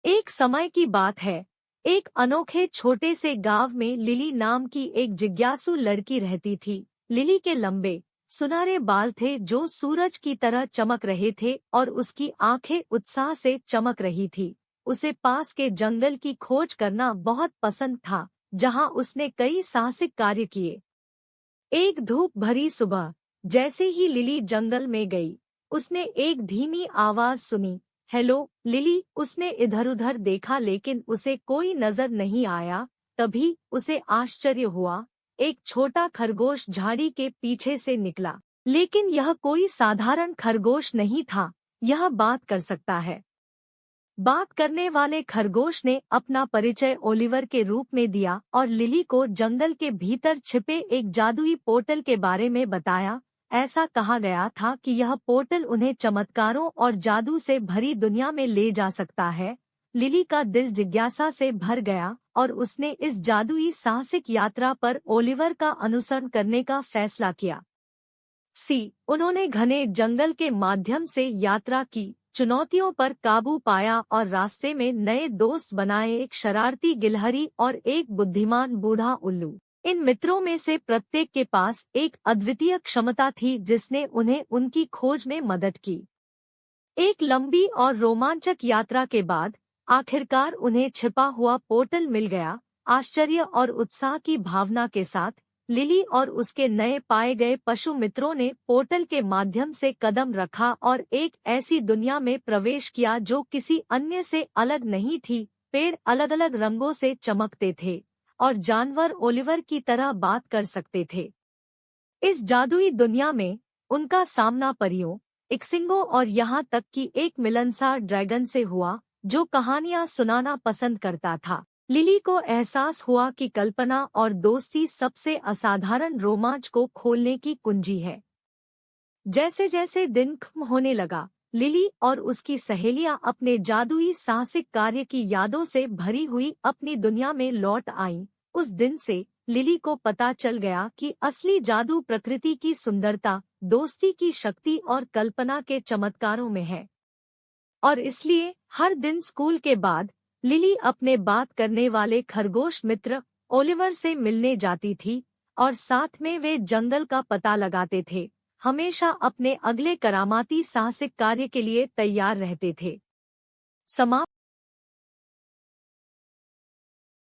एक समय की बात है। एक अनोखे छोटे से गांव में लिली नाम की एक जिज्ञासु लड़की रहती थी। लिली के लंबे सुनहरे बाल थे जो सूरज की तरह चमक रहे थे और उसकी आंखें उत्साह से चमक रही थी। उसे पास के जंगल की खोज करना बहुत पसंद था, जहां उसने कई साहसिक कार्य किए। एक धूप भरी सुबह, जैसे ही लिली जंगल में गई, उसने एक धीमी आवाज सुनी। Hello lily. उसने इधर-उधर देखा लेकिन उसे कोई नजर नहीं आया। तभी उसे आश्चर्य हुआ। एक छोटा खरगोश झाड़ी के पीछे से निकला। लेकिन यह कोई साधारण खरगोश नहीं था, यह बात कर सकता है। बात करने वाले खरगोश ने अपना परिचय ओलिवर के रूप में दिया और लिली को जंगल के भीतर छिपे एक जादुई पोर्टल के बारे में बताया। ऐसा कहा गया था कि यह पोर्टल उन्हें चमत्कारों और जादू से भरी दुनिया में ले जा सकता है। लिली का दिल जिज्ञासा से भर गया और उसने इस जादुई साहसिक यात्रा पर ओलिवर का अनुसरण करने का फैसला किया। उन्होंने घने जंगल के माध्यम से यात्रा की, चुनौतियों पर काबू पाया और रास्ते में नए दोस्त बनाए, एक शरारती गिलहरी और एक बुद्धिमान बूढ़ा उल्लू। इन मित्रों में से प्रत्येक के पास एक अद्वितीय क्षमता थी जिसने उन्हें उनकी खोज में मदद की। एक लंबी और रोमांचक यात्रा के बाद आखिरकार उन्हें छिपा हुआ पोर्टल मिल गया। आश्चर्य और उत्साह की भावना के साथ लिली और उसके नए पाए गए पशु मित्रों ने पोर्टल के माध्यम से कदम रखा और एक ऐसी दुनिया में प्रवेश किया जो किसी अन्य से अलग नहीं थी। पेड़ अलग-अलग रंगों से चमकते थे और जानवर ओलिवर की तरह बात कर सकते थे। इस जादुई दुनिया में उनका सामना परियों, इक्सिंगों और यहाँ तक कि एक मिलनसार ड्रैगन से हुआ जो कहानियां सुनाना पसंद करता था। लिली को एहसास हुआ कि कल्पना और दोस्ती सबसे असाधारण रोमांच को खोलने की कुंजी है। जैसे जैसे दिन खत्म होने लगा, लिली और उसकी सहेलियां अपने जादुई साहसिक कार्य की यादों से भरी हुई अपनी दुनिया में लौट आईं। उस दिन से लिली को पता चल गया कि असली जादू प्रकृति की सुंदरता, दोस्ती की शक्ति और कल्पना के चमत्कारों में है। और इसलिए हर दिन स्कूल के बाद लिली अपने बात करने वाले खरगोश मित्र ओलिवर से मिलने जाती थी और साथ में वे जंगल का पता लगाते थे, हमेशा अपने अगले करामाती साहसिक कार्य के लिए तैयार रहते थे। समाप्त।